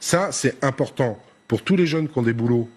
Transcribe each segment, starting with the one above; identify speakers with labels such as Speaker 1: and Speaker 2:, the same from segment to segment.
Speaker 1: Ça, c'est important pour tous les jeunes qui ont des boulots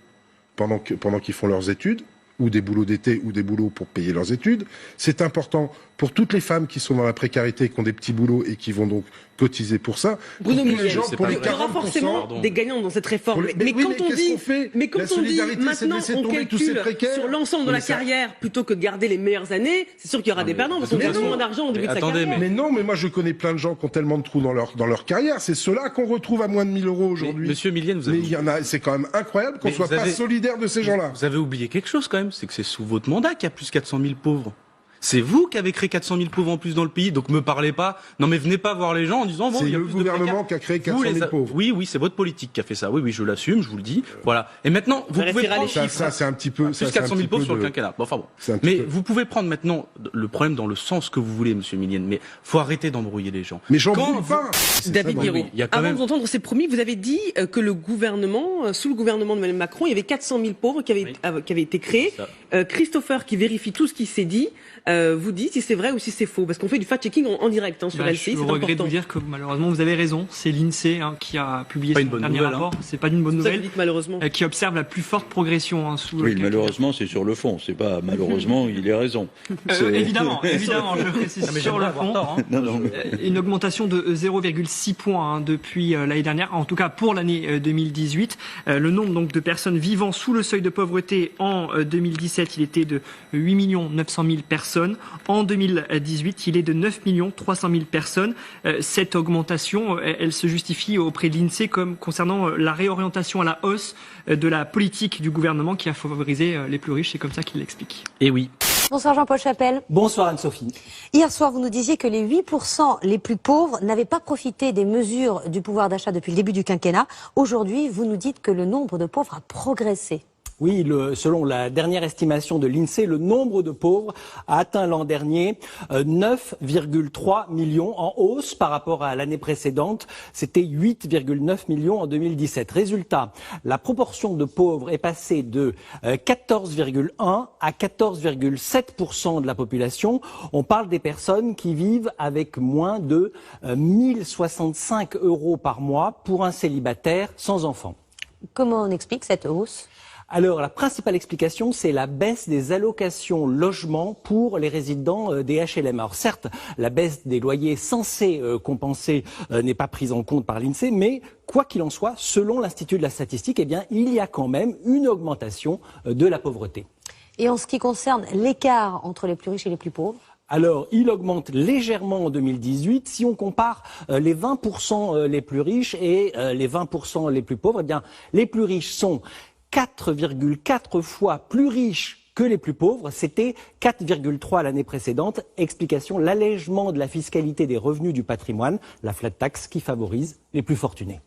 Speaker 1: pendant qu'ils font leurs études, ou des boulots d'été, ou des boulots pour payer leurs études. C'est important pour toutes les femmes qui sont dans la précarité, qui ont des petits boulots et qui vont donc cotiser pour ça.
Speaker 2: Bruno Michel,
Speaker 1: les gens, pour les
Speaker 2: il y aura forcément des gagnants dans cette réforme.
Speaker 1: Mais quand on dit
Speaker 2: maintenant on calcule sur l'ensemble de la carrière plutôt que de garder les meilleures années, c'est sûr qu'il y aura des perdants parce qu'on a moins d'argent au début de sa carrière.
Speaker 1: Mais non, mais moi je connais plein de gens qui ont tellement de trous dans leur carrière. C'est ceux-là qu'on retrouve à moins de 1 000 € aujourd'hui.
Speaker 3: Monsieur Millienne, vous avez...
Speaker 1: Mais il y en a, c'est quand même incroyable qu'on soit pas solidaire de ces gens-là.
Speaker 3: Vous avez oublié quelque chose quand même, c'est que c'est sous votre mandat qu'il y a plus de 400 000 pauvres. C'est vous qui avez créé 400 000 pauvres en plus dans le pays, donc me parlez pas. Non mais venez pas voir les gens en disant bon,
Speaker 1: c'est
Speaker 3: il y a
Speaker 1: le
Speaker 3: plus
Speaker 1: gouvernement qui a créé 400 000 pauvres.
Speaker 3: Oui, c'est votre politique qui a fait ça. Oui, je l'assume, je vous le dis. Voilà. Et maintenant, vous pouvez prendre
Speaker 1: ça, c'est un petit peu
Speaker 3: plus 400 000 pauvres sur le quinquennat. Bon, enfin bon. Mais vous pouvez prendre maintenant le problème dans le sens que vous voulez, Monsieur Millienne. Mais faut arrêter d'embrouiller les gens.
Speaker 1: Mais j'en brouille pas.
Speaker 2: David Guiraud, avant d'entendre ces promis, vous avez dit que le gouvernement, sous le gouvernement de Mme Macron, il y avait 400 000 pauvres qui avaient été créés. Christopher, qui vérifie tout ce qui s'est dit, vous dit si c'est vrai ou si c'est faux, parce qu'on fait du fact-checking en direct sur LCI.
Speaker 4: Je regrette de vous dire que malheureusement vous avez raison, c'est l'INSEE qui a publié son dernier rapport, c'est pas une bonne nouvelle,
Speaker 2: malheureusement.
Speaker 4: Qui observe la plus forte progression sous
Speaker 5: oui, malheureusement c'est sur le fond, c'est pas malheureusement il a raison.
Speaker 4: Évidemment, je précise sur le fond, une augmentation de 0,6 points depuis l'année dernière, en tout cas pour l'année 2018. Le nombre donc de personnes vivant sous le seuil de pauvreté en 2017, il était de 8 900 000 personnes. En 2018, il est de 9 300 000 personnes. Cette augmentation, elle se justifie auprès de l'INSEE comme concernant la réorientation à la hausse de la politique du gouvernement qui a favorisé les plus riches. C'est comme ça qu'il l'explique.
Speaker 3: Et oui.
Speaker 6: Bonsoir Jean-Paul Chapelle.
Speaker 7: Bonsoir Anne-Sophie.
Speaker 6: Hier soir, vous nous disiez que les 8% les plus pauvres n'avaient pas profité des mesures du pouvoir d'achat depuis le début du quinquennat. Aujourd'hui, vous nous dites que le nombre de pauvres a progressé.
Speaker 7: Oui, selon la dernière estimation de l'INSEE, le nombre de pauvres a atteint l'an dernier 9,3 millions en hausse par rapport à l'année précédente. C'était 8,9 millions en 2017. Résultat, la proportion de pauvres est passée de 14,1 à 14,7% de la population. On parle des personnes qui vivent avec moins de 1065 € par mois pour un célibataire sans enfant.
Speaker 6: Comment on explique cette hausse ?
Speaker 7: Alors, la principale explication, c'est la baisse des allocations logement pour les résidents des HLM. Alors certes, la baisse des loyers censés compenser n'est pas prise en compte par l'INSEE, mais quoi qu'il en soit, selon l'Institut de la statistique, eh bien, il y a quand même une augmentation de la pauvreté.
Speaker 6: Et en ce qui concerne l'écart entre les plus riches et les plus pauvres ?
Speaker 7: Alors, il augmente légèrement en 2018. Si on compare les 20% les plus riches et les 20% les plus pauvres, eh bien, les plus riches sont 4,4 fois plus riches que les plus pauvres. C'était 4,3 l'année précédente. Explication, l'allègement de la fiscalité des revenus du patrimoine, la flat tax qui favorise les plus fortunés.